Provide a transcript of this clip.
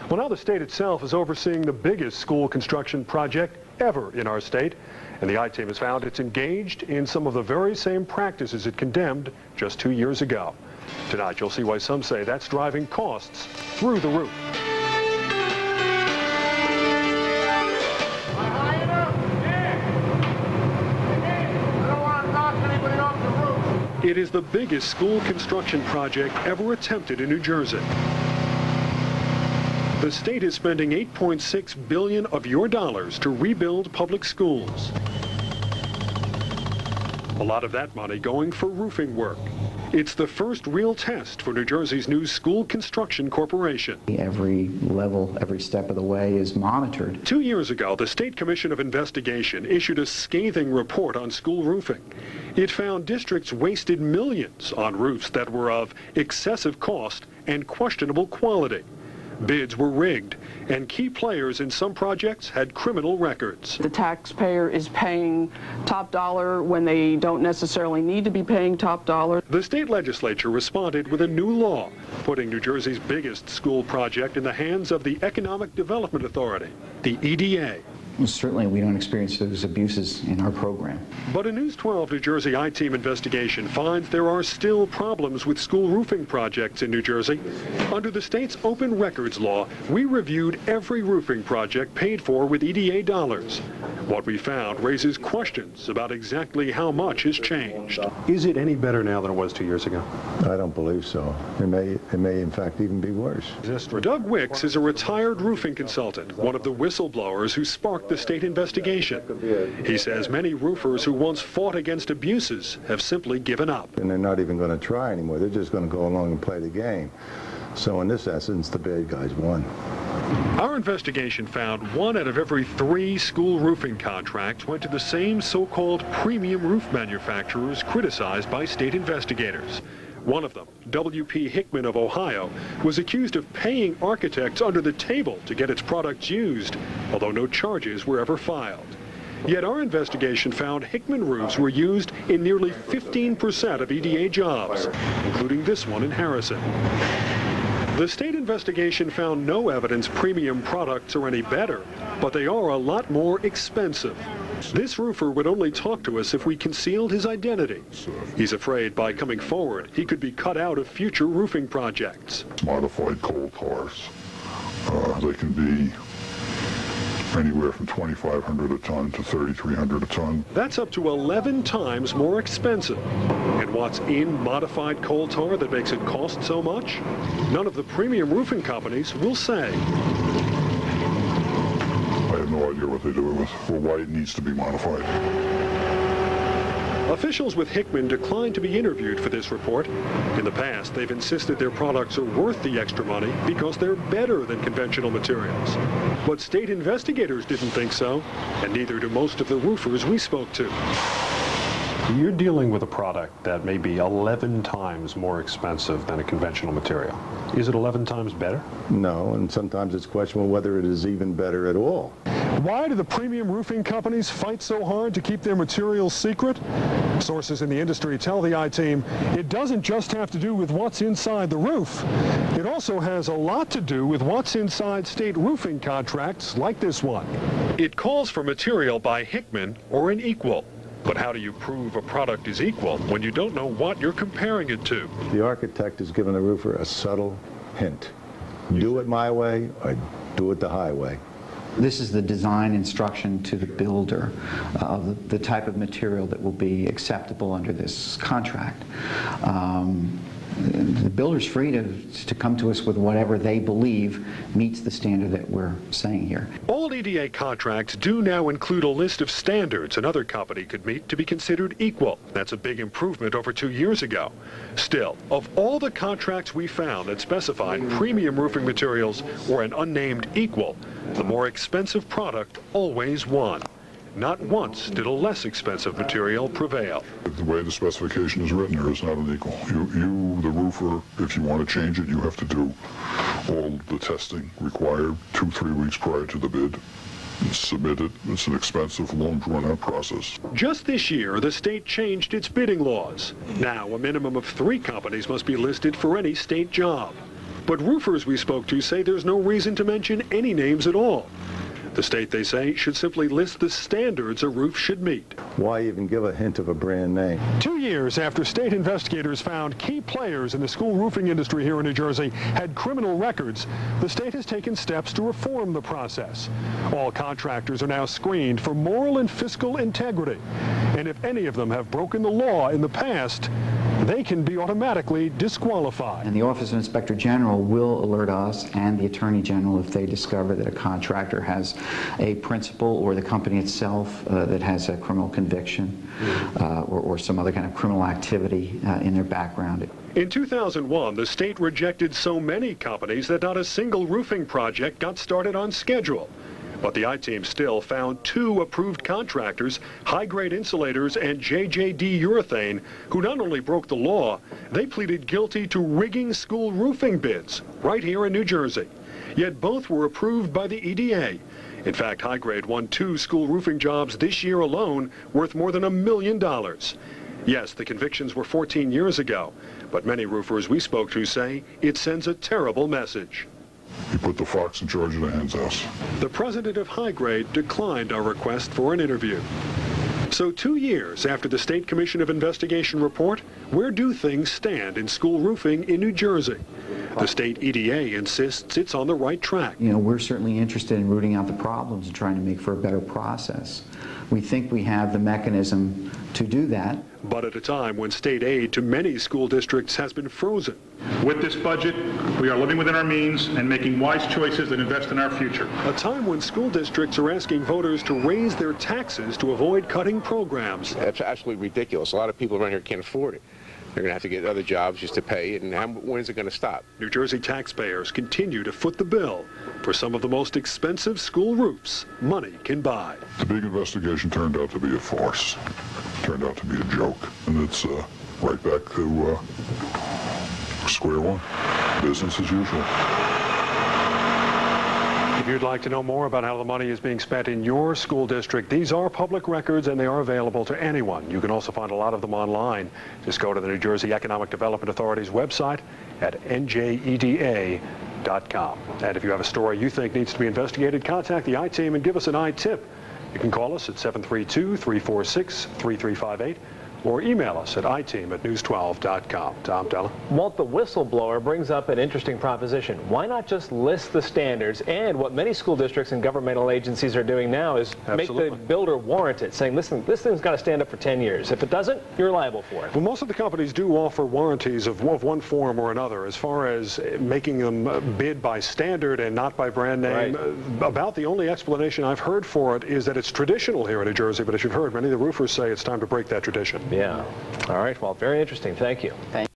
Well, now the state itself is overseeing the biggest school construction project ever in our state, and the I-Team has found it's engaged in some of the very same practices it condemned just 2 years ago. Tonight, you'll see why some say that's driving costs through the roof. It is the biggest school construction project ever attempted in New Jersey. The state is spending $8.6 billion of your dollars to rebuild public schools. A lot of that money going for roofing work. It's the first real test for New Jersey's new School Construction Corporation. Every level, every step of the way is monitored. 2 years ago, the State Commission of Investigation issued a scathing report on school roofing. It found districts wasted millions on roofs that were of excessive cost and questionable quality. Bids were rigged, and key players in some projects had criminal records. The taxpayer is paying top dollar when they don't necessarily need to be paying top dollar. The state legislature responded with a new law, putting New Jersey's biggest school project in the hands of the Economic Development Authority, the EDA. Well, certainly we don't experience those abuses in our program. But a News 12 New Jersey I-Team investigation finds there are still problems with school roofing projects in New Jersey. Under the state's open records law, we reviewed every roofing project paid for with EDA dollars. What we found raises questions about exactly how much has changed. Is it any better now than it was 2 years ago? I don't believe so. It may in fact even be worse. Doug Wicks is a retired roofing consultant, one of the whistleblowers who sparked the state investigation. He says many roofers who once fought against abuses have simply given up. And they're not even going to try anymore. They're just going to go along and play the game. So in this essence, the bad guys won. Our investigation found 1 out of every 3 school roofing contracts went to the same so-called premium roof manufacturers criticized by state investigators. One of them, W.P. Hickman of Ohio, was accused of paying architects under the table to get its products used, although no charges were ever filed. Yet our investigation found Hickman roofs were used in nearly 15% of EDA jobs, including this one in Harrison. The state investigation found no evidence premium products are any better, but they are a lot more expensive. This roofer would only talk to us if we concealed his identity. He's afraid by coming forward, he could be cut out of future roofing projects. Modified coal tars. They can be anywhere from $2,500 a ton to $3,300 a ton. That's up to 11 times more expensive. And what's in modified coal tar that makes it cost so much? None of the premium roofing companies will say. I have no idea what they do with it or why it needs to be modified. Officials with Hickman declined to be interviewed for this report. In the past, they've insisted their products are worth the extra money because they're better than conventional materials. But state investigators didn't think so, and neither do most of the roofers we spoke to. You're dealing with a product that may be 11 times more expensive than a conventional material. Is it 11 times better? No, and sometimes it's questionable whether it is even better at all. Why do the premium roofing companies fight so hard to keep their materials secret? Sources in the industry tell the I-Team it doesn't just have to do with what's inside the roof. It also has a lot to do with what's inside state roofing contracts like this one. It calls for material by Hickman or an equal. But how do you prove a product is equal when you don't know what you're comparing it to? The architect has given the roofer a subtle hint. Do it my way or do it the highway. This is the design instruction to the builder of the type of material that will be acceptable under this contract. The builder's free to come to us with whatever they believe meets the standard that we're saying here. All EDA contracts do now include a list of standards another company could meet to be considered equal. That's a big improvement over 2 years ago. Still, of all the contracts we found that specified premium roofing materials or an unnamed equal, the more expensive product always won. Not once did a less expensive material prevail. The way the specification is written, there is not an equal. You, the roofer, if you want to change it, you have to do all the testing required 2-3 weeks prior to the bid. Submit it. It's an expensive, long, drawn-out process. Just this year, the state changed its bidding laws. Now, a minimum of 3 companies must be listed for any state job. But roofers we spoke to say there's no reason to mention any names at all. The state, they say, should simply list the standards a roof should meet. Why even give a hint of a brand name? 2 years after state investigators found key players in the school roofing industry here in New Jersey had criminal records, the state has taken steps to reform the process. All contractors are now screened for moral and fiscal integrity. And if any of them have broken the law in the past, they can be automatically disqualified. And the Office of Inspector General will alert us and the Attorney General if they discover that a contractor has a principal or the company itself that has a criminal conviction or some other kind of criminal activity in their background. In 2001, the state rejected so many companies that not a single roofing project got started on schedule. But the I-Team still found 2 approved contractors, High-Grade Insulators and JJD Urethane, who not only broke the law, they pleaded guilty to rigging school roofing bids right here in New Jersey. Yet both were approved by the EDA. In fact, High-Grade won 2 school roofing jobs this year alone worth more than $1 million. Yes, the convictions were 14 years ago, but many roofers we spoke to say it sends a terrible message. He put the fox in charge of the hen's house. The president of High-Grade declined our request for an interview. So 2 years after the State Commission of Investigation report, where do things stand in school roofing in New Jersey? The state EDA insists it's on the right track. You know, we're certainly interested in rooting out the problems and trying to make for a better process. We think we have the mechanism to do that. But at a time when state aid to many school districts has been frozen. With this budget, we are living within our means and making wise choices that invest in our future. A time when school districts are asking voters to raise their taxes to avoid cutting programs. That's absolutely ridiculous. A lot of people around here can't afford it. They're going to have to get other jobs just to pay it, and when is it going to stop? New Jersey taxpayers continue to foot the bill for some of the most expensive school roofs money can buy. The big investigation turned out to be a farce. Turned out to be a joke. And it's right back to square one. Business as usual. If you'd like to know more about how the money is being spent in your school district, these are public records and they are available to anyone. You can also find a lot of them online. Just go to the New Jersey Economic Development Authority's website at njeda.com. And if you have a story you think needs to be investigated, contact the I-Team and give us an I-Tip. You can call us at 732-346-3358 or email us at iteam@news12.com. Tom Della. Walt, the whistleblower brings up an interesting proposition. Why not just list the standards? And what many school districts and governmental agencies are doing now is make the builder warrant it, saying, listen, this thing's got to stand up for 10 years. If it doesn't, you're liable for it. Well, most of the companies do offer warranties of one form or another. As far as making them bid by standard and not by brand name, about the only explanation I've heard for it is that it's traditional here in New Jersey, but as you've heard, many of the roofers say it's time to break that tradition. Yeah. All right. Well, very interesting. Thank you.